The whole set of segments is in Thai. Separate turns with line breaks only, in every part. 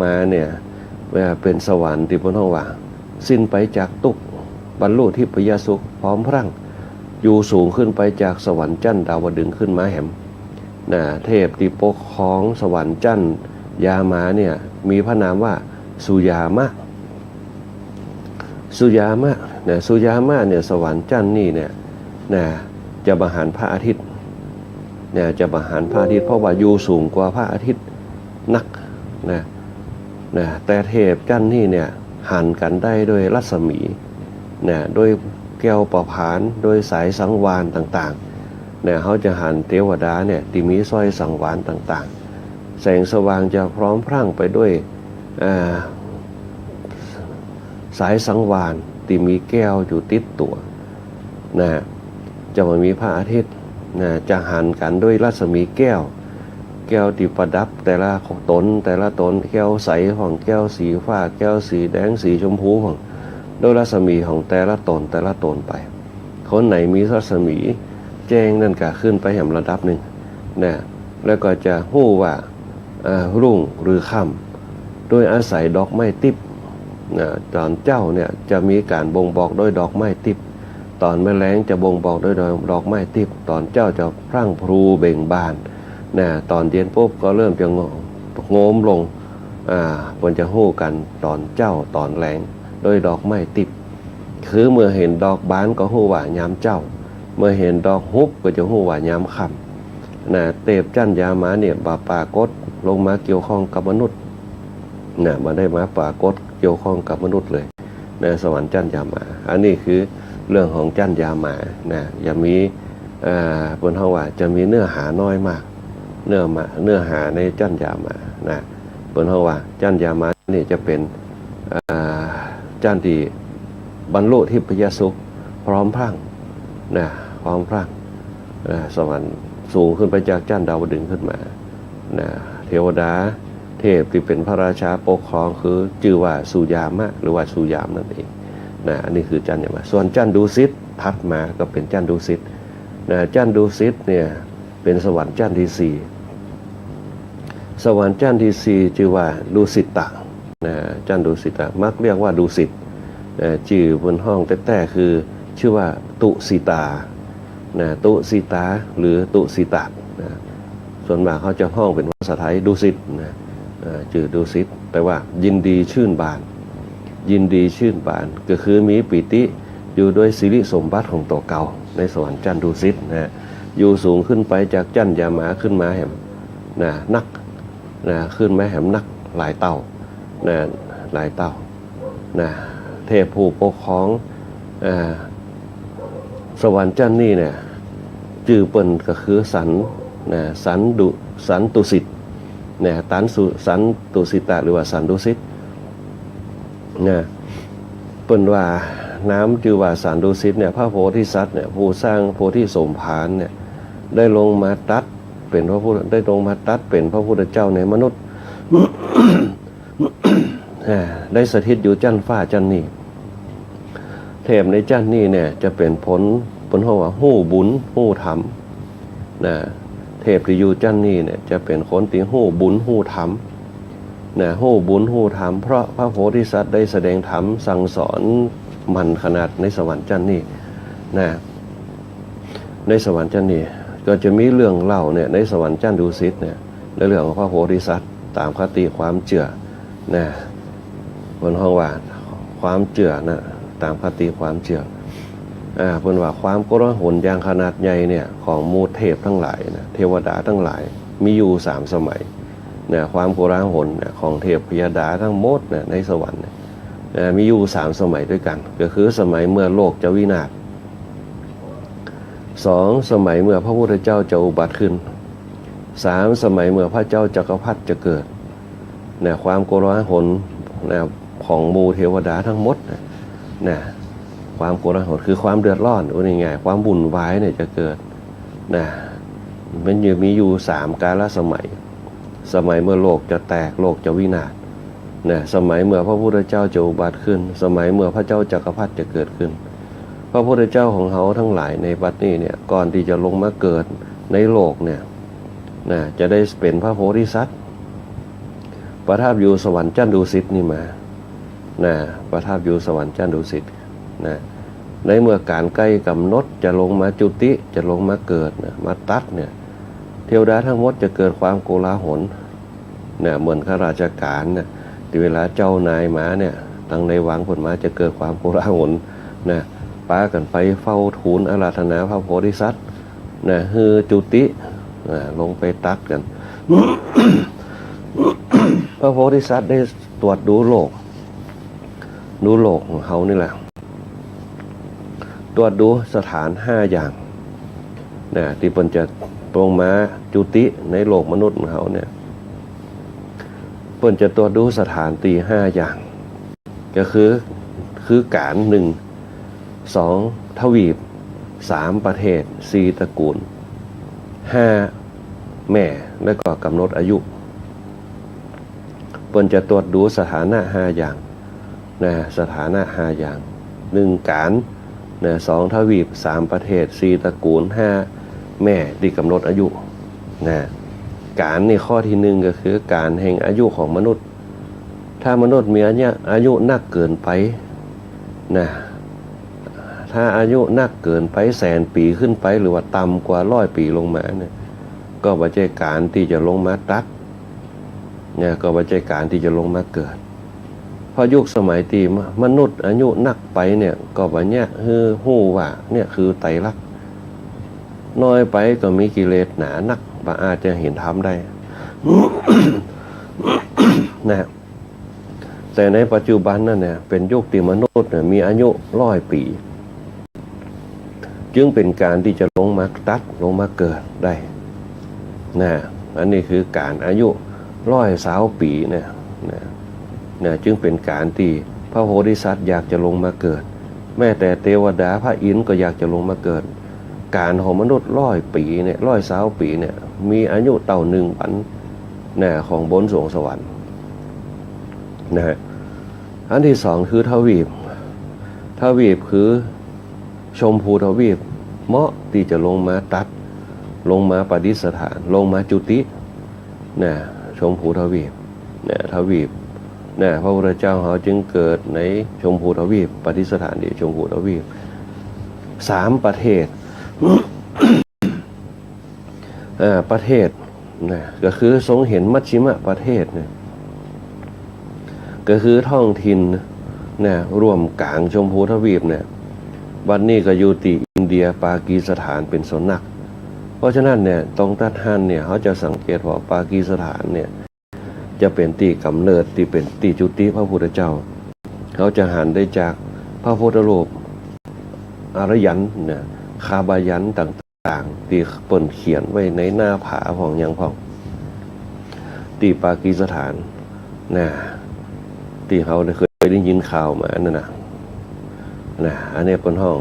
มาเนี่ยเป็นสวรรค์ที่พระองค์ว่าสิ้นไปจากทุกข์บรรลุทิพยสุขพร้อมพรั่งอยู่สูงขึ้นไปจากสวรรค์จันทร์ดาวดึงส์ขึ้นมาแหมเทพที่ปกครองสวรรค์จันทร์ยามาเนี่ยมีพระนามว่าสุยามะสุยามะสุยามะเนี่ยสวรรค์จันทร์นี่เนี่ยจะบรรหารพระอาทิตย์จะบรรหารพระอาทิตย์เพราะว่าอยู่สูงกว่าพระอาทิตย์นักแต่เทพจันทร์นี่เนี่ยหันกันได้โดยรัศมีโดยแก้วประพานโดยสายสังวาลต่างๆเขาจะหันเทวดาเนี่ยที่มีสร้อยสังวาลต่างๆแสงสว่างจะพร้อมพรั่งไปด้วยสายสังวาลที่มีแก้วอยู่ติดตัวจะมีพระอาทิตย์จะหันกันด้วยรัศมีแก้วที่ประดับแต่ละตนแก้วใสของแก้วสีฟ้าแก้วสีแดงสีชมพูของโดยรัศมีของแต่ละตนไปคนไหนมีรัศมีแจ้งนั่นก็ขึ้นไปแห่งระดับหนึ่งแล้วก็จะหู้ว่ารุ่งหรือค่ำโดยอาศัยดอกไม้ติบตอนเจ้าเนี่ยจะมีการบ่งบอกด้วยดอกไม้ติบตอนแมลงจะบ่งบอกด้วยดอกไม้ติบตอนเจ้าจะพรั่งพรูเบ่งบานตอนเย็นปุ๊บก็เริ่มจะโงมลงควรจะหู้กันตอนเจ้าตอนแรงโดยดอกไม้ติบคือเมื่อเห็นดอกบานก็หู้ว่ายามเจ้าเมื่อเห็นดอกฮุบก็จะหู้ว่ายามค่ำเทพจันทร์ยามาเนี่ยปรากฏลงมาเกี่ยวข้องกับมนุษย์มาได้มาปรากฏเกี่ยวข้องกับมนุษย์เลยในสวรรค์จันทร์ยามาอันนี้คือเรื่องของจันทร์ยามาอย่ามีบนห้องว่าจะมีเนื้อหาน้อยมากเนื้อหาในจันทร์ยามาบนห้องว่าจันทร์ยามานี่จะเป็นจันทร์ที่บรรลุทิพยสุขพร้อมพรั่งพร้อมพรั่งสวรรค์สูงขึ้นไปจากจันทร์ดาวดึงส์ขึ้นมาเทวดาเทพที่เป็นพระราชาปกครองคือชื่อว่าสุยามะหรือว่าสุยามนั่นเองอันนี้คือจันทร์ยามาส่วนจันทร์ดุสิตถัดมาก็เป็นจันทร์ดุสิตจันทร์ดุสิตเนี่ยเป็นสวรรค์จันทร์ที่สี่สวรรค์จันทร์ที่สี่ชื่อว่าดุสิตะจันทร์ดุสิตะมักเรียกว่าดุสิตชื่อบนห้องแต่คือชื่อว่าตุสิตาตุสิตาหรือตุสิตะส่วนมากเขาจะห้องเป็นภาษาไทยดุสิตชื่อดุสิตแปลว่ายินดีชื่นบานยินดีชื่นบานก็คือมีปิติอยู่ด้วยสิริสมบัติของตัวเก่าในสวรรค์จันทร์ดุสิตอยู่สูงขึ้นไปจากจันทร์ยามาขึ้นมาแหมนักขึ้นมาแหมนักหลายเต่าหลายเต่าเทพผู้ปกครองสวรรค์จันทร์นี่เนี่ยจื่อเปิ่นก็คือสันตุสิตสันตุสิตะหรือว่าสันดุสิตเปิ่นว่าน้ำจื่อว่าสันดุสิตเนี่ยพระโพธิสัตว์เนี่ยผู้สร้างโพธิสมภารเนี่ยได้ลงมาตัดเป็นพระพุทธได้ลงมาตัดเป็นพระพุทธเจ้าในมนุษย์ ได้สถิตอยู่จันทร์ฟ้าจันทร์นี่เทพในจันทร์นี่เนี่ยจะเป็นผลหัวหู้บุญหู้ธรรมเทพที่อยู่จันทร์นี่เนี่ยจะเป็นคนที่หู้บุญหู้ธรรมหู้บุญหู้ธรรมเพราะพระโพธิสัตว์ได้แสดงธรรมสั่งสอนมันขนาดในสวรรค์จันทร์นี่ในสวรรค์จันทร์นี่ก็จะมีเรื่องเล่าเนี่ยในสวรรค์จันทร์ดุสิตเนี่ยในเรื่องของพระโพธิสัตว์ตามคติความเชื่อบนห้องว่าความเชื่อตามคติความเชื่อเป็นว่าความโกลาหลอย่างขนาดใหญ่เนี่ยของมูเทพทั้งหลายเทวดาทั้งหลายมีอยู่3สมัยความโกลาหลของเทพพยดาทั้งหมดในสวรรค์มีอยู่3สมัยด้วยกันก็คือสมัยเมื่อโลกจะวินาศ2สมัยเมื่อพระพุทธเจ้าจะอุบัติขึ้น3สมัยเมื่อพระเจ้าจักรพรรดิจะเกิดความโกลาหลของหมู่เทวดาทั้งหมดความโกลาหลคือความเดือดร้อนว่าง่ายๆความวุ่นวายเนี่ยจะเกิดมันมีอยู่3กาลสมัยเมื่อโลกจะแตกโลกจะวินาศสมัยเมื่อพระพุทธเจ้าจะอุบัติขึ้นสมัยเมื่อพระเจ้าจักรพรรดิจะเกิดขึ้นพระพุทธเจ้าของเขาทั้งหลายในบัดนี้เนี่ยก่อนที่จะลงมาเกิดในโลกเนี่ยจะได้เป็นพระโพธิสัตว์ ประทับอยู่สวรรค์ชั้นดุสิตนี่มานะประทับอยู่สวรรค์ชั้นดุสิตนะในเมื่อการใกล้กำหนดจะลงมาจุติจะลงมาเกิดนะมาตัดเนี่ยเทวดาทั้งหมดจะเกิดความโกลาหลเนี่ยเหมือนข้าราชการเนี่ยที่เวลาเจ้านายมาเนี่ยทางในวังผลมาจะเกิดความโกลาหลนะป้ากันไปเฝ้าทูลอาราธนาพระโพธิสัตว์นะฮือจุติลงไปตัดกัน พระโพธิสัตว์ได้ตรวจดูโลกของเขานี่แหละตรวจดูสถาน5อย่างนะที่เพิ่นจะตรงมาจุติในโลกมนุษย์ของเขาเนี่ยเพิ่นจะตรวจดูสถานที่5อย่างก็คือการ1 2ทวีป3ประเทศ4ตระกูล5แม่แล้วก็กำหนดอายุเพิ่นจะตรวจดูสถานะ5อย่างนะสถานะ5อย่าง1การนะ2ทวีป3ประเทศ4ตระกูล5แม่ที่กำหนดอายุนะการในข้อที่1ก็คือการแห่งอายุของมนุษย์ถ้ามนุษย์มีอายุนักเกินไปนะถ้าอายุนักเกินไป100,000 ปีขึ้นไปหรือว่าต่ำกว่า100 ปีลงมาเนี่ยก็บ่ใช่การที่จะลงมาตัดเนี่ยก็บ่ใช่การที่จะลงมาเกิดพอยุคสมัยที่มนุษย์อายุนักไปเนี่ยก็บ่เนี่ยฮู้ว่าเนี่ยคือไตรลักษณ์น้อยไปก็มีกิเลสหนานักบ่อาจจะเห็นธรรมได้ นะแต่ในปัจจุบันนั่นเนี่ยเป็นยุคที่มนุษย์เนี่ยมีอายุ100 ปีจึงเป็นการที่จะลงมาตัดลงมาเกิดได้นะอันนี้คือการอายุ120 ปีเนี่ยจึงเป็นการที่พระโพธิสัตว์อยากจะลงมาเกิดแม้แต่เทวดาพระอินทร์ก็อยากจะลงมาเกิดการของมนุษย์100 ปีเนี่ย120 ปีเนี่ยมีอายุเต่า1 วันนะของบนสวงสวรรค์นะฮะอันที่2คือทวีปคือชมพูทวีปเหมาะที่จะลงมาตัดลงมาปฏิสถานลงมาจุตินะชมพูทวีปนะทวีปนะพระพุทธเจ้าเขาจึงเกิดในชมพูทวีปปฏิสถานที่ชมพูทวีป3ประเทศ ประเทศนะก็คือทรงเห็นมัชชิมะประเทศเนี่ยก็คือท้องถิ่นนะร่วมกลางชมพูทวีปเนี่ยวันนี้ก็อยู่ที่อินเดียปากีสถานเป็นส่วนหนักเพราะฉะนั้นเนี่ยตรงตัดหันเนี่ยเขาจะสังเกตว่าปากีสถานเนี่ยจะเป็นที่กำเนิดที่เป็นที่จุติพระพุทธเจ้าเขาจะหันได้จากพระพุทธรูปอารยันเนี่ยคาบายันต่างๆที่เปิ่นเขียนไว้ในหน้าผาของยังพ่องที่ปากีสถานนะที่เขาเคยได้ยินข่าวมานั่นนะอันนี้เป็นห้อง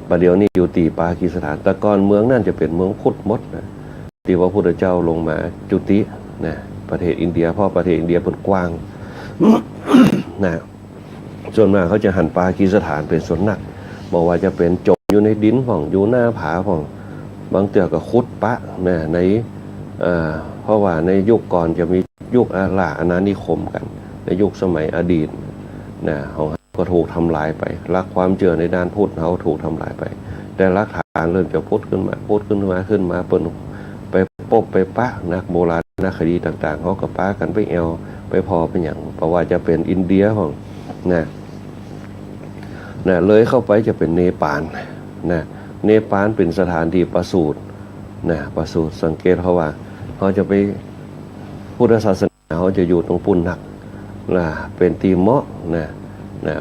ประเดี๋ยวนี้อยู่ที่ปากีสถานแต่ก่อนเมืองนั่นจะเป็นเมืองพุทธมดนะที่พระพุทธเจ้าลงมาจุตินะประเทศอินเดียเพราะประเทศอินเดียเป็นกว้าง นะส่วนมากเขาจะหันปากีสถานเป็นส่วนหนักบอกว่าจะเป็นจมอยู่ในดินของอยู่หน้าผาของบางเตือก็คุดปะนะในเพราะว่าในยุคก่อนจะมียุคอาณานิคมกันในยุคสมัยอดีตนะของก็ถูกทำลายไปหลักความเชื่อในด้านพุทธเขาถูกทำลายไปแต่หลักฐานเริ่มจะพุทธขึ้นมาเปิดไปปบไปปะนักโบราณนักคดีต่างๆเขาก็ปะกันไปแอวไปพอเป็นอย่างเพราะว่าจะเป็นอินเดียของนะเลยเข้าไปจะเป็นเนปาลนะเนปาลเป็นสถานที่ประสูติประสูติสังเกตเขาว่าเขาจะไปพุทธศาสนาเขาจะอยู่ตรงปุ่นหนักเป็นตีเมาะ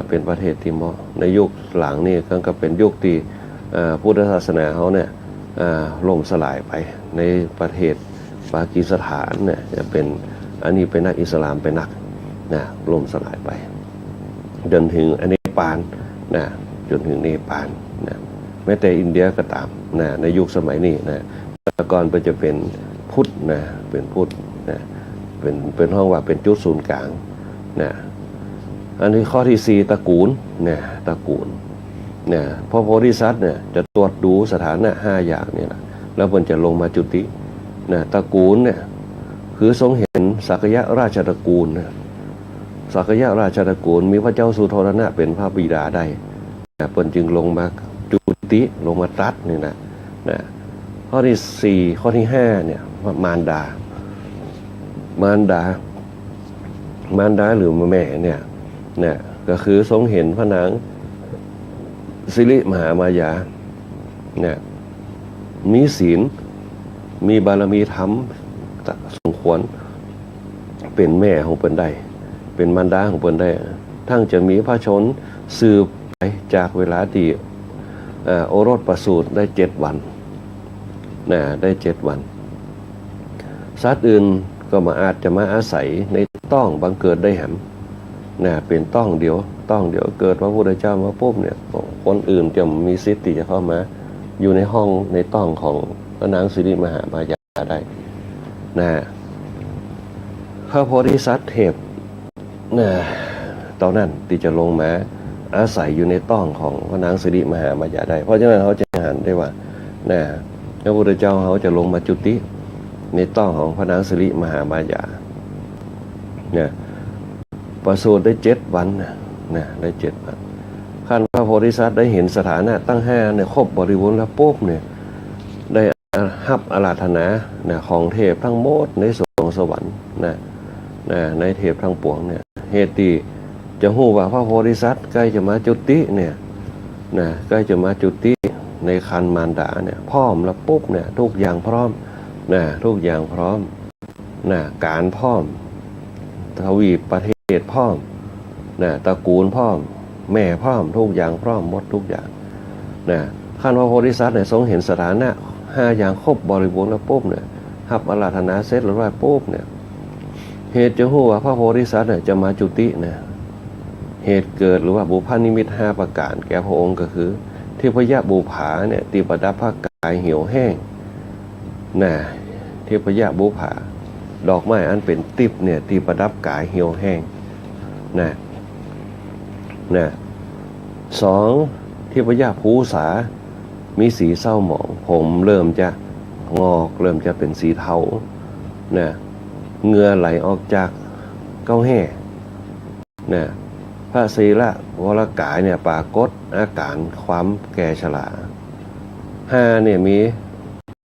เป็นประเทศตีเมาะในยุคหลังนี่ก็เป็นยุคที่พุทธศาสนาเขาเนี่ยล่มสลายไปในประเทศปากีสถานเนี่ยจะเป็นอันนี้เป็นนักอิสลามเป็นนักล่มสลายไปจนถึงเนปาลจนถึงเนปาลแม้แต่อินเดียก็ตามในยุคสมัยนี้แต่ก่อนจะเป็นพุทธเป็นพุทธเป็นห้องว่าเป็นจุดศูนย์กลางอันนี้ข้อที่4ตระกูลตระกูลพระโพธิสัตว์เนี่ยจะตรวจดูสถานะ5อย่างนี่แหละแล้วมันจะลงมาจุติตระกูลเนี่ย คือทรงเห็นสักยะราชตระกูลนะสักยะราชตระกูลมีพระเจ้าสุโธทนะเป็นพระบิดาได้เปิ้นจึงลงมาจุติลงมาตรัสนี่นะข้อที่ 4ข้อที่ 5เนี่ยมารดามารดาหรือแม่เนี่ยก็คือทรงเห็นพระนางสิริมหามายาเนี่ยมีศีลมีบารมีธรรมสมควรเป็นแม่ของเปิ้นได้เป็นมารดาของเปิ้นได้ทั้งจะมีพระชนสืบไปจากเวลาที่โอรสประสูติได้7 วันได้7 วันสัตว์อื่นก็อาจจะมาอาศัยในต้องบังเกิดได้แหมเป็นต้องเดียวเกิดพระพุทธเจ้ามาปุ๊บเนี่ยคนอื่นจะมีสิทธิ์ที่จะเข้ามาอยู่ในห้องในต้องของพระนางสิริมหามายาได้พระโพธิสัตว์เทพตอนนั้นที่จะลงมาอาศัยอยู่ในต้องของพระนางสิริมหามายาได้เพราะฉะนั้นเขาจะเห็นได้ว่าพระพุทธเจ้าเขาจะลงมาจุติในต้องของพระนางสิริมหามายาประสูติได้7 วันได้7 วันขั้นพระโพธิสัตว์ได้เห็นสถานะตั้ง5เนี่ยครบบริบูรณ์แล้วปุ๊บเนี่ยได้รับอาราธนาของเทพทั้งหมดในสวงสวรรค์ในเทพทั้งปวงเนี่ยเหตุที่จะฮู้ว่าพระโพธิสัตว์ใกล้จะมาจุติเนี่ยใกล้จะมาจุติในคันมารดาเนี่ยพร้อมแล้วปุ๊บเนี่ยทุกอย่างพร้อมทุกอย่างพร้อมการพร้อมทวีปประเทศพร้อมตระกูลพร้อมแม่พร้อมทุกอย่างพร้อมหมดทุกอย่างขั้นพระโพธิสัตว์เนี่ยทรงเห็นสถานะ5 อย่างครบบริบูรณ์แล้วปุ๊บเนี่ยรับอาราธนาเสร็จแล้วว่าปุ๊บเนี่ยเหตุจะฮู้ว่าพระโพธิสัตว์เนี่ยจะมาจุติเหตุเกิดหรือว่าบุพนิมิต5 ประการแก่พระองค์ก็คือที่พยะบุภาเนี่ยตีประดับพระกายเหี่ยวแห้งที่พยะบุภาดอกไม้อันเป็นติบเนี่ยตีประดับกายเหี่ยวแห้ง2ที่พยะภูษามีสีเศร้าหมองผมเริ่มจะงอกเริ่มจะเป็นสีเทาเหงื่อไหลออกจากเก้าแห่พระศีละวรกายเนี่ยปรากฏอาการความแก่ชรา5เนี่ยมี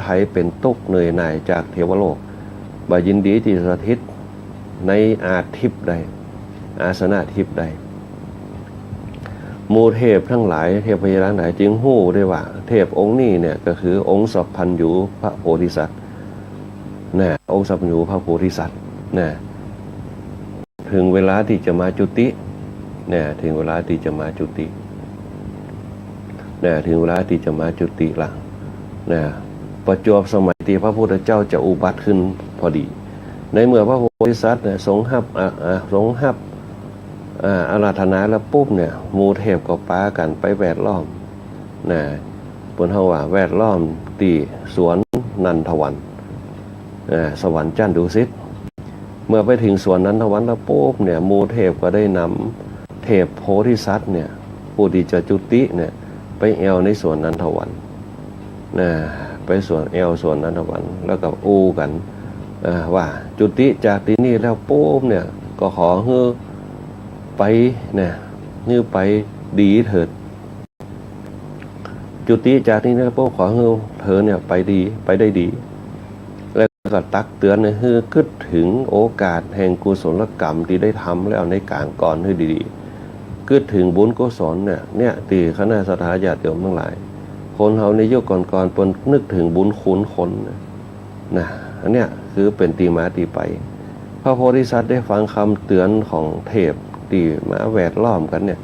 ไทยเป็นตุกเหนื่อยหน่ายจากเทวโลกบายินดีที่สถิตในอาทิพย์ใดอาสนะทิพย์ใดมูเทพทั้งหลายเทพพยาทั้งหลายจึงฮู้ได้ว่าเทพองค์นี้เนี่ยก็คือองค์สัพพัญญูพระโพธิสัตว์องค์สัพพัญญูพระโพธิสัตว์ถึงเวลาที่จะมาจุติถึงเวลาที่จะมาจุติถึงเวลาที่จะมาจุติละประจวบสมัยที่พระพุทธเจ้าจะอุบัติขึ้นพอดีในเมื่อพระโพธิสัตว์ทรงรับอาราธนาแล้วปุ๊บเนี่ยมูเทพก็ปากันไปแวดล้อมบนเฮาว่าแวดล้อมตีสวนนันทวันสวรรค์จันทร์ดุสิตเมื่อไปถึงสวนนันทวันแล้วปุ๊บเนี่ยมูเทพก็ได้นำเทพโพธิสัตว์เนี่ยผู้ที่จะจุติเนี่ยไปแอวในสวนนันทวันไปสวนแอวสวนนันทวันแล้วก็อู้กันว่าจุติจากที่นี่แล้วปุ๊บเนี่ยก็ขอให้ไปนี่ไปดีเถิดจุติจากที่นี่แล้วปุ๊บขอให้เธอเนี่ยไปดีไปได้ดีแล้วก็ตักเตือนให้คิดถึงโอกาสแห่งกุศลกรรมที่ได้ทำแล้วในการก่อนให้ดีๆคิดถึงบุญกุศลเนี่ยตีคณะสัตยาติโยมทั้งหลายคนเขาในยุคก่อนๆปนนึกถึงบุญคุณคนอันเนี้ยคือเป็นตีมาตีไปพระโพธิสัตว์ได้ฟังคำเตือนของเทพตีมาแวดล้อมกันเนี่ย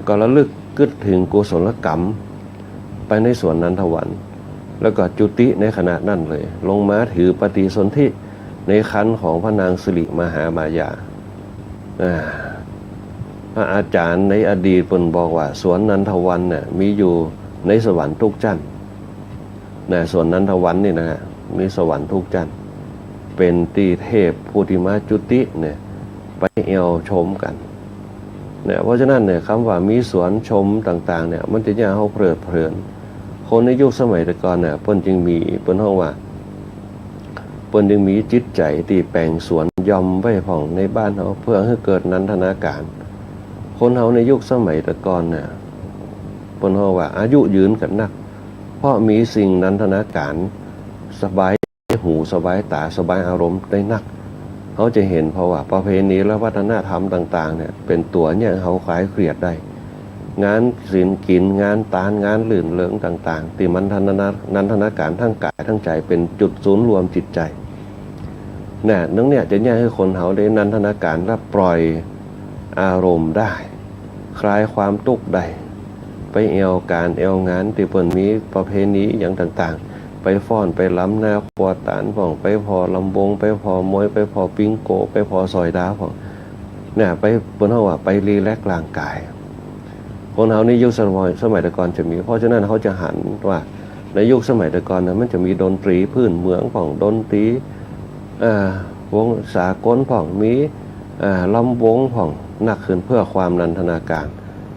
ก็ระลึกคิดถึงกุศลกรรมไปในสวนนันทวันแล้วก็จุติในขณะนั้นเลยลงมาถือปฏิสนธิในคันของพระนางสิริมหามายาพระอาจารย์ในอดีตเพิ่นบอกว่าสวนนันทวันเนี่ยมีอยู่ในสวรรค์ทุกจันทร์สวนนันทวันนี่นะมีสวรรค์ทุกจันทร์เป็นตีเทพผู้ที่มาจุติเนี่ยไปเอวชมกันเพราะฉะนั้นเนี่ยคำว่ามีสวนชมต่างๆเนี่ยมันจะย่าเขาเพลิดเพลินคนในยุคสมัยแต่ก่อนเนี่ยเปิ้นจึงมีเปิ้นห้องว่าเปิ้ ปิ้นยังมีจิตใจที่แปลงสวนยอมไว้ผ่องในบ้านเขาเพื่อให้เกิดนันทนาการคนเฮาในยุคสมัยแต่ก่อนเนี่ยเปิ้นเฮาว่าอายุยืนกันนักเพราะมีสิ่งนันทนาการสบายหูสบายตาสบายอารมณ์ได้นักเขาจะเห็นเพราะว่าประเพณีและวัฒนธรรมต่างๆเนี่ยเป็นตัวเนี่ยเขาคลายเครียดได้งานศิลป์กินงานตาลงานลื่นเลิงต่างๆที่มันนันทนาการทั้งกายทั้งใจเป็นจุดศูนย์รวมจิตใจเนี่ยนั่นเนี่ยจะเนี่ยให้คนเขาได้นันทนาการและปล่อยอารมณ์ได้คลายความทุกข์ได้ไปเอวการเอวงานที่เปิ่นมีประเพณีอย่างต่างๆไปฟ้อนไปล้ำหน้าครัวตานผ่องไปพอลำวงไปพอมวยไปพอปิงโกไปพอซอยดาวผ่องเนี่ยไปเปิ้นเฮาว่าไปรีแลกซ์ร่างกายคนเฮาในยุคสมัยแต่ก่อนจะมีเพราะฉะนั้นเขาจะหันว่าในยุคสมัยแต่ก่อนนะมันจะมีดนตรีพื้นเมืองผ่องดนตรีวงสากลผ่องมีลำวงผ่องนักขึ้นเพื่อความนันทนาการ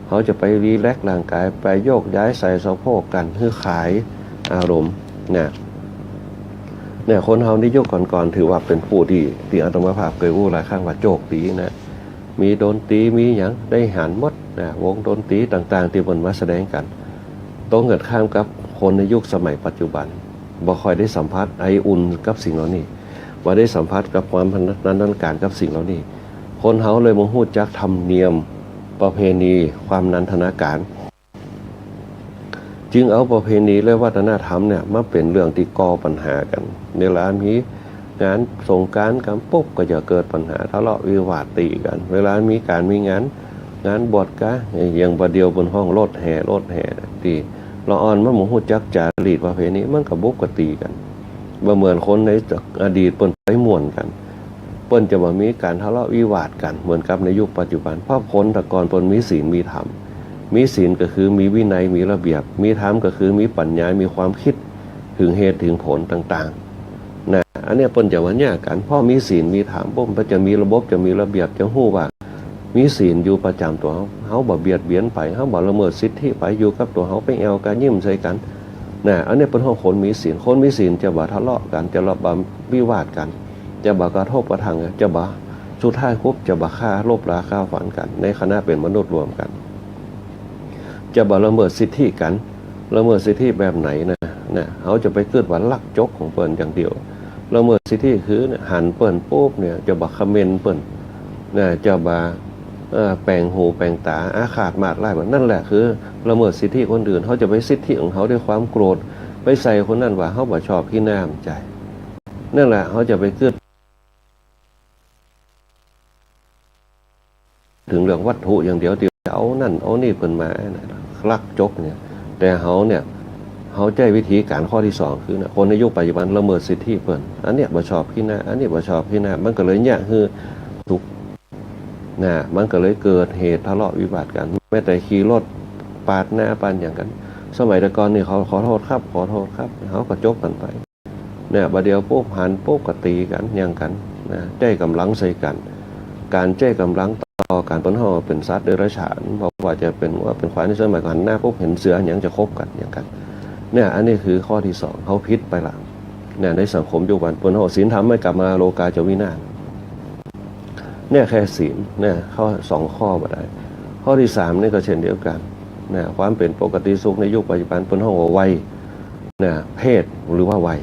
เขาจะไปรีแลกซ์ร่างกายไปโยกย้ายใส่สะโพกกันเพื่อขายอารมณ์เนี่ยคนเฮาในยุคก่อนๆถือว่าเป็นผู้ที่อาตมาภาพเคยอู้หลายครั้งว่าโจกตีนะมีดนตรีมีอย่างได้หันหมดนะวงดนตรีต่างๆที่มันมาแสดงกันต้องเกิดข้ามกับคนในยุคสมัยปัจจุบันบ่ค่อยได้สัมผัสไออุ่นกับสิ่งเหล่านี้บ่ได้สัมผัสกับความนันทนาการกับสิ่งเหล่านี้คนเฮาเลยบ่ฮู้จักธรรมเนียมประเพณีความนันทนาการจึงเอาประเพณีและวัฒนธรรมเนี่ยมาเป็นเรื่องที่ก่อปัญหากันในเวลามีงานสงกรานต์กันปุ๊บก็จะเกิดปัญหาทะเลาะวิวาทตีกันเวลามีงานบวชกะอย่างประเดียวบนห้องรถแห่ตีละอ่อนมันบ่ฮู้จักจารีตประเพณีมันก็บุกก็ตีกันบ่เหมือนคนในอดีตเปิ้นไปม่วนกันเปิ้นจะบ่มีการทะเลาะวิวาทกันเหมือนกับในยุคปัจจุบันเพราะคนแต่ก่อนเปิ้นมีศีลมีธรรมมีศีลก็คือมีวินัยมีระเบียบมีธรรมก็คือมีปัญญามีความคิดถึงเหตุถึงผลต่างๆนะอันนี้เปิ้นจะว่าแยกกันเพราะมีศีลมีธรรมปุ๊บมันจะมีระบบจะมีระเบียบจะฮู้ว่ามีศีลอยู่ประจำตัวเฮาบ่เบียดเบียนไปเฮาบ่ละเมิดสิทธิไปอยู่กับตัวเฮาไปแอวกันยิ้มใส่กันนะอันนี้เป็นคนมีศีลจะบ่ทะเลาะกันจะบ่วิวาทกันจะบ่กระทบกระทั่งจะบ่สุดท้ายปุ๊บจะบ่ฆ่าลบราฆ่าฝันกันในคณะเป็นมนุษย์รวมกันจะบ่ละเมิดสิทธิกันละเมิดสิทธิแบบไหนนะเขาจะไปเกิดว่าลักจกของเปิ้นอย่างเดียวละเมิดสิทธิคือหันเปิ้นปุ๊บเนี่ยจะบ่คอมเมนต์เปิ้นนะจะบ่แปลงหูแปลงตาอาฆาตมาดไล่นั่นแหละคือละเมิดสิทธิคนอื่นเขาจะไปสิทธิของเขาด้วยความโกรธไปใส่คนนั้นว่าเขาบ่ชอบขี้หน้าใจนั่นแหละเขาจะไปเกิดถึงเรื่องวัตถุอย่างเดียวที่เอานั่นเอานี่เปิ้นมาลักจกเนี่ยแต่เขาใจวิธีการข้อที่2คือคนในยุคปัจจุบันละเมิดสิทธิเปิ้นอันเนี้ยบ่ชอบขี้หน้าอันนี้บ่ชอบขี้หน้ามันก็เลยเนี่ยคือทุกมันก็เลยเกิดเหตุทะเลาะวิวาทกันแม้แต่ขี่รถปาดหน้าปานอย่างกันสมัยแต่ก่อนนี่เขาขอโทษครับเขาก็จกกันไปเนี่ยบัดเดียวปุ๊บหันปุ๊บก็ตีกันอย่างกันนะใจกำลังใส่กันการใจกำลังต่อการเปิ้นเฮาเป็นสัตว์เดรัจฉานบอกว่าจะเป็นควายในสมัยก่อนหน้าปุ๊บเห็นเสืออย่างจะคบกันอย่างกันเนี่ยอันนี้คือข้อที่2เขาผิดไปละเนี่ยในสังคมยุคปัจจุบันเปิ้นเฮาศีลธรรมไม่กลับมาโลกาจะวินาศเนี่ยแค่ศีลเนี่ยข้อ2ข้อบ่ได้ข้อที่3นี่ก็เช่นเดียวกันเนี่ยความเป็นปกติสุขในยุคปัจจุบันเปิ้นเฮาว่าวัยเนี่ยเพศหรือว่าวัย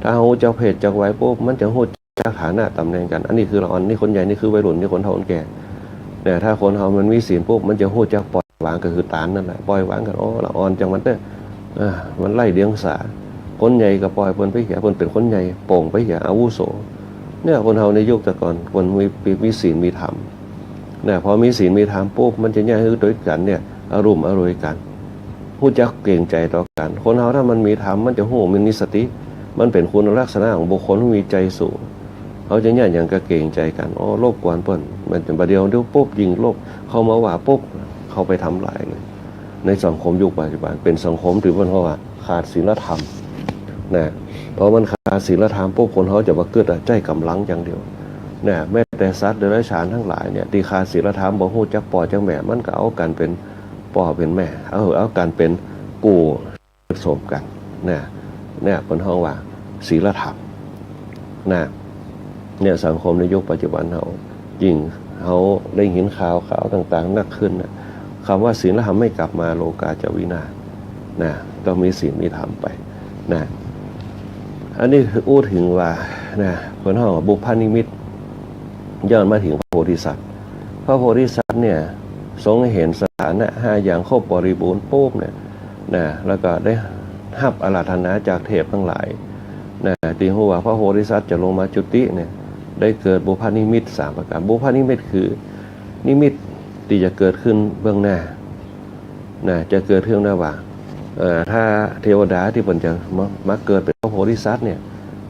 ถ้าเฮาเจ้าเพศจักวัยปุ๊บมันจะฮู้จักฐานะตำแหน่งกันอันนี้คือละอ่อนนี่คนใหญ่นี่คือวัยรุ่นนี่คนเฒ่าคนแก่เนี่ยถ้าคนเฮามันมีศีลปุ๊บมันจะฮู้จักปล่อยวางก็คือตานนั่นแหละปล่อยวางกันละอ่อนจังมันเด้อมันไล่เดียงสาคนใหญ่ก็ปล่อยเพิ่นไปเหี้ยเพิ่นเป็นคนใหญ่โป่งไปเหี้ยอาวุโสเนี่ยคนเฮาในยุคแต่ก่อนคนมีศีลมีธรรมเนี่ยพอมีศีลมีธรรมปุ๊บมันจะแยกด้วยกันเนี่ยอารมณ์อร่วยกันฮู้จักเกรงใจต่อกันคนเฮาถ้ามันมีธรรมมันจะฮู้มีสติมันเป็นคุณลักษณะของบุคคลที่มีใจสูงเขาจะแยกอย่างก็เกรงใจกันรบกวนเปิ้นมันจะประเดี๋ยวปุ๊บยิงลบเข้ามาว่าปุ๊บเข้าไปทำลายเลยในสังคมยุคปัจจุบันเป็นสังคมที่เพิ่นว่าขาดศีลธรรมนะเพราะมันขาดศีลธรรมปุ๊บคนเขาจะมาเกิดใจกำลังอย่างเดียวนะแม้แต่สัตว์เดรัจฉานทั้งหลายเนี่ยที่ขาดศีลธรรมบ่ฮู้จักพ่อจักแม่มันก็เอากันเป็นพ่อเป็นแม่เอากันเป็นกู่ผสมกันเนี่ยเพิ่นฮ้องว่าศีลธรรม นะเนี่ยสังคมในยุคปัจจุบันเรายิ่งเขาได้เห็นข่าวต่างๆนักขึ้นนะคำว่าศีลและธรรมไม่กลับมาโลกาจะวินาศนะต้องมีศีลมีธรรมไปนะอันนี้คืออู้ถึงว่านะคนห้องบุพนิมิตย้อนมาถึงพระโพธิสัตว์พระโพธิสัตว์เนี่ยทรงเห็นสถานะ5อย่างครบบริบูรณ์ปุ๊บเนี่ยนะแล้วก็ได้รับอาราธนาจากเทพทั้งหลายนะตีหัวพระโพธิสัตว์จะลงมาจุติเนี่ยได้เกิดบุพนิมิต3ประการบุพนิมิตคือนิมิตที่จะเกิดขึ้นเบื้องหน้านะจะเกิดขึ้นระหว่างถ้าเทวดาที่มันจะมาเกิดเป็นพระโพธิสัตว์เนี่ย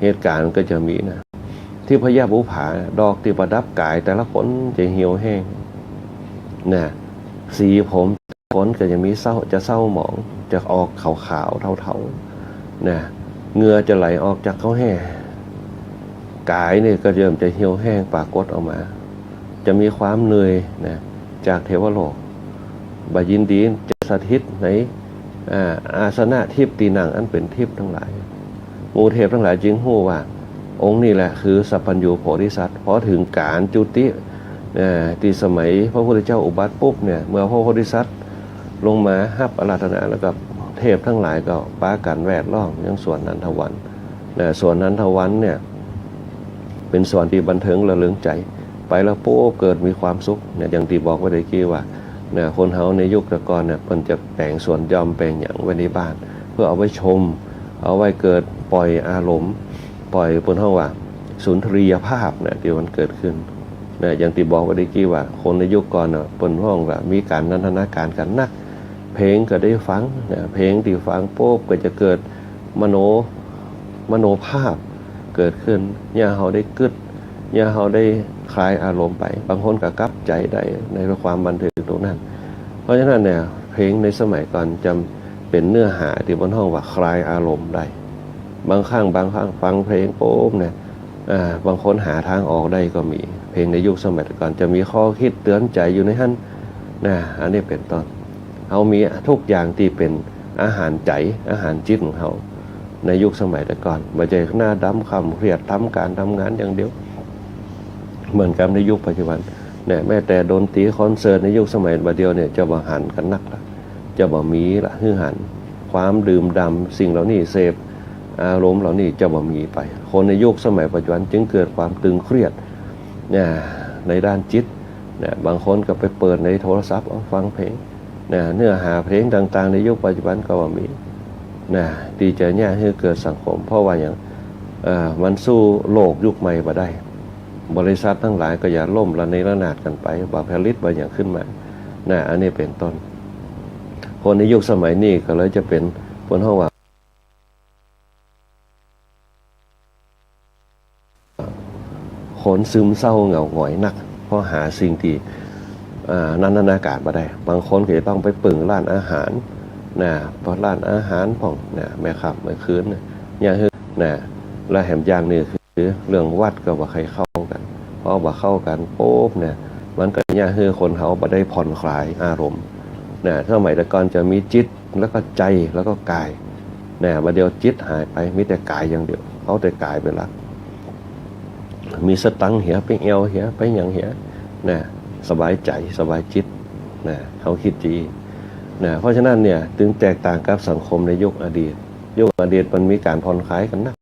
เหตุการณ์ก็จะมีนะที่พญาบุผาดอกที่ประดับกายแต่ละคนจะเหี่ยวแห้งนะสีผมคนก็จะมีเศร้าหมองจะออกขาวๆเทาๆนะเหงื่อจะไหลออกจากเขาแห้งกายเนี่ยก็เริ่มจะเหี่ยวแห้งปรากฏออกมาจะมีความเหนื่อยนะจากเทวโลกบายินดีจะสถิตในอาสนะทิพย์ตีนังอันเป็นทิพย์ทั้งหลายหมู่เทพทั้งหลายจึงหู้ว่าองค์นี้แหละคือสัพพัญญูโพธิสัตว์พอถึงการจุติที่สมัยพระพุทธเจ้าอุบัติปุ๊บเนี่ยเมื่อพระโพธิสัตว์ลงมาฮับอาราธนาแล้วก็เทพทั้งหลายก็ปากันแวดล้อมยังส่วนนันทวันส่วนนันทวันเนี่ยเป็นส่วนที่บันเทิงระลึงใจไปแล้วปุ๊บเกิดมีความสุขเนี่ยอย่างที่บอกไว้ในกี้ว่าคนเฮาในยุคตะกอนเนี่ยมันจะแต่งส่วนยอมแปลงอย่างไว้ในบ้านเพื่อเอาไว้ชมเอาไว้เกิดปล่อยอารมณ์ปล่อยบนห้องว่าสุนทรียภาพเนี่ยที่มันเกิดขึ้นอย่างที่บอกไว้ในกี้ว่าคนในยุคก่อนเนี่ยบนห้องว่ามีการนันทนาการกันนักเพลงก็ได้ฟังเพลงที่ฟังปุ๊บก็จะเกิดมโนภาพเกิดขึ้นเนี่ยเฮาได้กึดเนี่ยเฮาได้คลายอารมณ์ไปบางคนก็กลับใจได้ในความบันเทิงตรงนั้นเพราะฉะนั้นเนี่ยเพลงในสมัยก่อนจำเป็นเนื้อหาที่บนห้องว่าคลายอารมณ์ได้บางครั้งฟังเพลงปุ๊บเนี่ยบางคนหาทางออกได้ก็มีเพลงในยุคสมัยก่อนจะมีข้อคิดเตือนใจอยู่ในนั้นอันนี้เป็นต้นเขามีทุกอย่างที่เป็นอาหารใจอาหารจิตของเขาในยุคสมัยแต่ก่อนไม่ใช่หน้าดำคำเครียดทำการทำงานอย่างเดียวเหมือนกับในยุคปัจจุบันเนี่ยแม้แต่ดนตรีคอนเสิร์ตในยุคสมัยบัดเดียวเนี่ยจะบ่หันกันนักละจะบ่มีละฮือหันความดื่มดำสิ่งเหล่านี้เสพอารมณ์เหล่านี้จะบ่มีไปคนในยุคสมัยปัจจุบันจึงเกิดความตึงเครียดเนี่ยในด้านจิตเนี่ยบางคนก็ไปเปิดในโทรศัพท์ฟังเพลงเนี่ยเนื้อหาเพลงต่างๆในยุคปัจจุบันก็ว่ามีดีใจเนี่ยให้เกิดสังคมเพราะว่าอย่างมันสู้โลกยุคใหม่มาได้บริษัททั้งหลายก็อย่าล่มระเนระนาดกันไปบาผลิตบางอย่างขึ้นมาอันนี้เป็นต้นคนในยุคสมัยนี้ก็เลยจะเป็นคนห้องว่าคนซึมเศร้าเหงาหงอยนักเพราะหาสิ่งที่นันทนาการมาได้บางคนก็จะต้องไปปึงร้านอาหารเพราะร้านอาหารของแม่ขับแม่คืนอย่างคือและแหมอย่างนี้คือเรื่องวัดก็ว่าใครเข้ากันเพราะว่าเข้ากันโป๊บมันก็อย่างคือคนเขาบ่ได้ผ่อนคลายอารมณ์สมัยแต่ก่อนจะมีจิตแล้วก็ใจแล้วก็กายบัดเดียวจิตหายไปมีแต่กายอย่างเดียวเขาแต่กายไปละมีสตังเหียไปเอวเหียไปอย่างเหียสบายใจสบายจิตเขาคิดดีเพราะฉะนั้นเนี่ยถึงแตกต่างกับสังคมในยุคอดีตมันมีการผ่อนคลายกันนัก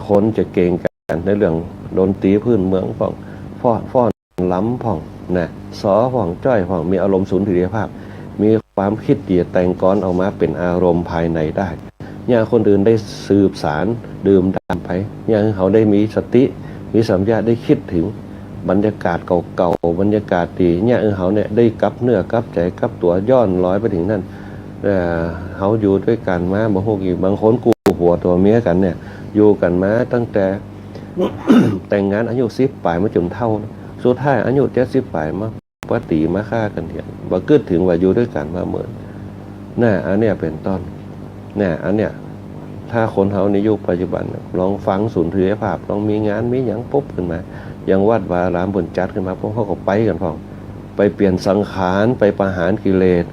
คนจะเก่งกันในเรื่องดนตรีพื้นเมืองฟ้อนล้ำผ่องสอผ่องจ้อยผ่องมีอารมณ์สุนทรียภาพมีความคิดดีแต่งกรออกมาเป็นอารมณ์ภายในได้อย่างคนอื่นได้สืบสารดื่มด่ำไปอย่างเขาได้มีสติมีสัมผัสได้คิดถึงบรรยากาศเก่าๆบรรยากาศดีเนี่ยเขาเนี่ยได้กลับเนื้อกลับใจกลับตัวย้อนร้อยไปถึงนั่นเขาอยู่ด้วยกันมาบางคนบางคนกูหัวตัวเมียกันเนี่ยอยู่กันมาตั้งแต่ แต่งงานอายุ10ปลายมาจนเท่าสุดท้ายอายุ70ปลายมาปฏิมาฆ่ากันเถียงบ่เกิดถึงว่าอยู่ด้วยกันมาเหมือนอันเนี้ยเป็นต้นอันเนี้ยถ้าคนเขาในยุคปัจจุบันลองฟังสุนทรียภาพลองมีงานมีหยังปุ๊บขึ้นมาอย่างวัดวารามบนจัดขึ้นมาพวกเขาก็ไปกันพ่องไปเปลี่ยนสังขารไปประหารกิเลส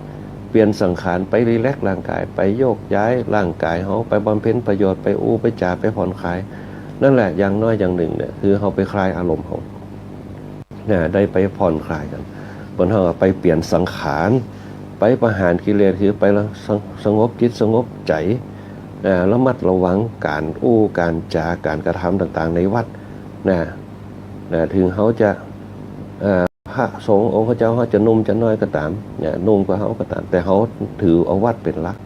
เปลี่ยนสังขารไปรีแลกซ์ร่างกายไปโยกย้ายร่างกายเขาไปบำเพ็ญประโยชน์ไปอู้ไปจ่าไปผ่อนคลาย นั่นแหละอย่างน้อยอย่างหนึ่งเนี่ยคือเขาไปคลายอารมณ์ของเนี่ยได้ไปผ่อนคลายกันบนห้องไปเปลี่ยนสังขารไปประหารกิเลสคือไปแล้วสงบจิตสงบใจระมัดระวังการการจาการกระทำต่างๆในวัดนะถึงเขาจะพระสงฆ์องค์พระเจ้าเขาจะนุ่มจะน้อยก็ตามเนี่ยนุ่มกว่าเขาก็ตามแต่เขาถือเอาวัดเป็นหลัก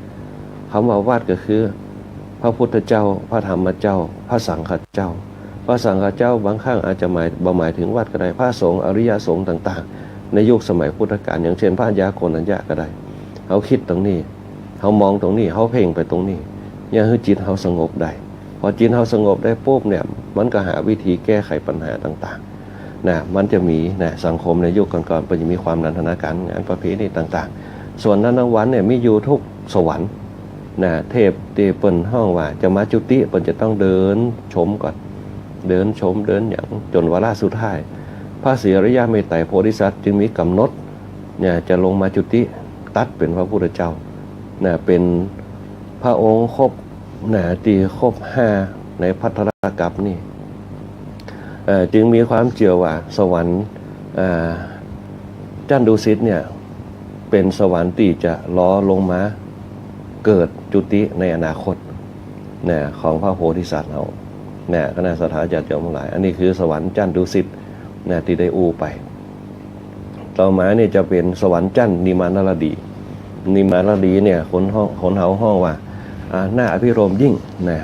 คำว่าวัดก็คือพระพุทธเจ้าพระธรรมเจ้าพระสังฆเจ้าพระสังฆเจ้าบางครั้งอาจจะหมายถึงวัดก็ได้พระสงฆ์อริยสงฆ์ต่างๆในยุคสมัยพุทธกาลอย่างเช่นพระยาโกณัญญะก็ได้เขาคิดตรงนี้เขามองตรงนี้เขาเพ่งไปตรงนี้ยังให้จิตเขาสงบได้พอจิตเขาสงบได้ปุ๊บเนี่ยมันก็หาวิธีแก้ไขปัญหาต่างๆนะมันจะมีนะสังคมในยุคก่อนๆมันจะมีความนันทนาการงานประเพณีต่างๆส่วนนั้นวันเนี่ยมีอยู่ทุกสวรรค์นะเทพตีเปิ่นห้องว่าจะมาจุติเปิ่นจะต้องเดินชมก่อนเดินชมเดินอย่างจนวาระสุดท้ายพระศรีอริยเมตไตรโพธิสัตว์จึงมีกำหนดเนี่ยจะลงมาจุติตัดเป็นพระพุทธเจ้านะเป็นพระองค์ครบนะตีครบ5ในภัททรกัปนี่จึงมีความเชื่อว่าสวรรค์จันดุสิตเนี่ยเป็นสวรรค์ที่จะล้อลงมาเกิดจุติในอนาคตนะของพระโพธิสัตว์เราเนี่ยคณะสัทธาญาติโยมทั้งหลายอันนี้คือสวรรค์จันดุสิตนะที่ได้ไปต่อมาเนี่ยจะเป็นสวรรค์จันนิมานรดีนิมานรดีเนี่ยคนเฮาห้องว่าหน้าอภิรมย์ยิ่งนะ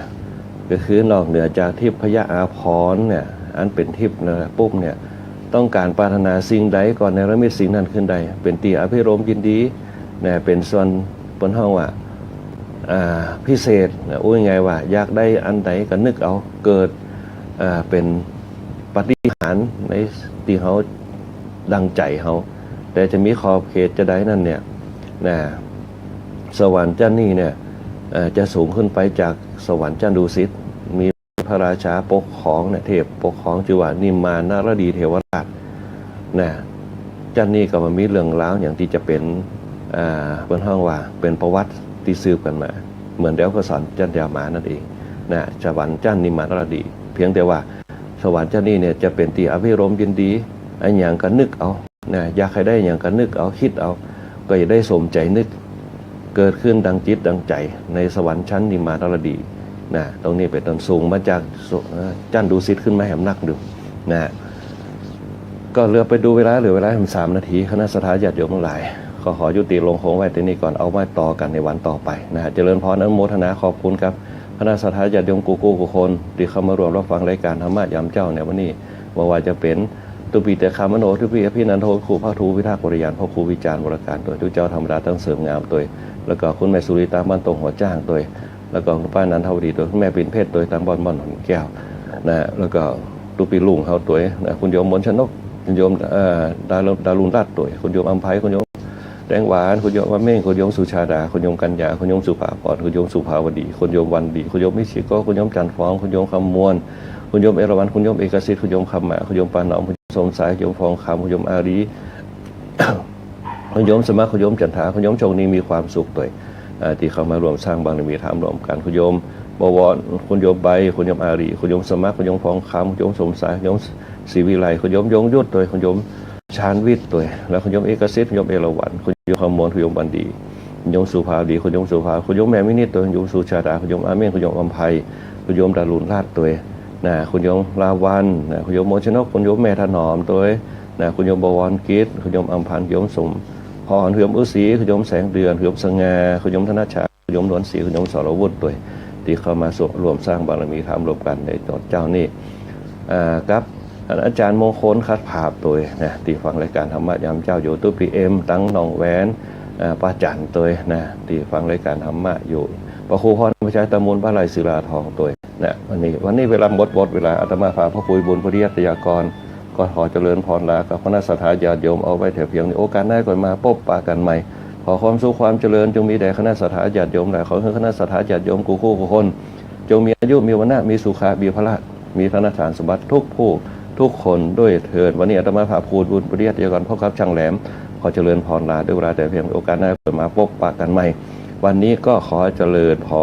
ก็คือนอกเหนือจากทิพยอาภรณ์เนี่ยอันเป็นทิพย์นะปุ๊บเนี่ยต้องการปรารถนาสิ่งใดก่อนในระมิดสิ่งนั้นขึ้นใดเป็นตีอภิรมย์ยินดีนะเป็นส่วนบนห้องว่าพิเศษไงว่าอยากได้อันใดก็นึกเอาเกิดเป็นปฏิหารในที่เขาดังใจเขาแต่จะมีขอบเขตจะได้นั่นเนี่ยนะสวรรค์จันนี่เนี่ยจะสูงขึ้นไปจากสวรรค์จันดุสิตมีพระราชาปกครองเนี่ยเทพปกครองชื่อว่านิมานารดีเทวราชนะจันนี่ก็มันมีเรื่องราวอย่างที่จะเป็นบนห้องว่าเป็นประวัติที่สืบกันมาเหมือนเดี๋ยวก็สอนจันยามานั่นเองนะสวรรค์จันนิมานารดีเพียงแต่ว่าสวรรค์จันนี่เนี่ยจะเป็นตีอภิรมย์ยินดีไอ้อย่างก็นึกเอานะอยากให้ได้อย่างก็นึกเอาคิดเอาก็จะได้สมใจนึกเกิดขึ้นดังจิตดังใจในสวรรค์ชั้นนิมานารดีนะตรงนี้เป็นต้นสูงมาจากจันดุสิตขึ้นมาแหมนักดูนะก็เหลือไปดูเวลาเหลือเวลา3 นาทีคณะสัทธาญาติโยมทั้งหลายขอยุติลงคงไว้ที่นี่ก่อนเอาไว้ต่อกันในวันต่อไปนะเจริญพรอนุโมทนาขอบคุณครับคณะสัทธาญาติโยมกูคนที่เข้ามารวมรับฟังรายการธรรมะยามเจ้าในวันนี้ว่าจะเป็นตุปีแต่คามโนทุปีอภินันโทครูพระทูวิทาบริยานพ่อครูวิจารณ์บริการตัวทุเจ้าธรรมดาตั้งเสริมงามตัวแล้วก็คุณแม่สุริตาบ้านตรงหัวจ้างตัวแล้วก็คุณป้านันทวดีตัวคุณแม่ปิ่นเพชรตัวตามบอนหนแก้วนะแล้วก็ตุปีลุงเขาตัวนะคุณโยมมนชนกคุณโยมดารุณราชตัวคุณโยมอัมไพคุณโยมแดงหวานคุณโยมวัมเม่งคุณโยมสุชาดาคุณโยมกัญญาคุณโยมสุภาพรคุณโยมสุภาวดีคุณโยมวันดีคุณโยมมิชิโกคุณโยมจันทร์ฟ้องคุณโยมคำมวลคุณโยมเอราวัณคุณโยมเอกสิทธิ์คุณโยมคำหมาคุณโยมปานหนอมคุณโยมสมสายคุณโยมฟองคำคุณโยมอารี คุณโยมสมัครคุณโยมจันทาคุณโยมโชคนี้มีความสุขตัวที่เข้ามารวมสร้างบารมีธรรมรวมกันคุณโยมบวรคุณโยมใบคุณโยมอารีคุณโยมสมัครคุณโยมฟองคำคุณโยมสมสายคุณโยมศรีวิไลคุณโยมยงยุทธตัวคุณโยมชาญวิทย์ตัวแล้วคุณโยมเอกสิทธิ์คุณโยมเอราวัณคุณโยมคำมวลคุณโยมบันดีคุณโยมสุภาดีคุณโยมสุภาคุณโยมแม่มินิตตัวคุณโยมสุชาดาคุณโยมอาเมนคุณโยมอัมไพคุณโยมดารุณราชตัวนะคุณโยมลาวันนะคุณโยมโมชนกคุณโยมแม่ถนอมตัวนะคุณโยมบวรกิจคุณโยมอัมพันธ์คุณโยมสมพรคุณโยมอุศรีคุณโยมแสงเดือนคุณโยมสง่าคุณโยมธนชาคุณโยมนวลศรีคุณโยมสรวุฒิตัวที่เข้ามารวมสร้างบารมีธรรมรวมกันในตอนเจ้านี่ครับอาจารย์มงคลคัดภาพตัวนะที่ฟังรายการธรรมะยามเจ้าอยู่ตู้พีเอ็มตั้งหนองแหวนป้าจันตัวนะที่ฟังรายการธรรมะอยู่พระครูพรพระชัยตะมูลพระไหลศิลาทองตัวนะวันนี้เวลาหมดเวลาอาตมาพาพระคุยบุญพริยตยากรก็ขอเจริญพรลากับคณะสัทธาญาติโยมเอาไว้แถวเพียงในโอกาสหน้าก่อนมาพบปะกันใหม่ขอความสุขความเจริญจงมีแด่คณะสัทธาญาติโยมและขอให้คณะสัทธาญาติโยมกูคนจงมีอายุมีวรรณะมีสุขะมีพละมีธนฐานสมบัติทุกผู้ทุกคนด้วยเถิดวันนี้อาตมาพาพูดบุญปริยัติกรพ่อครับช่างแหลมขอเจริญพรลาด้วยเวลาแต่เพียงโอกาสหน้าเกิดมาพบปะกันใหม่วันนี้ก็ขอเจริญพร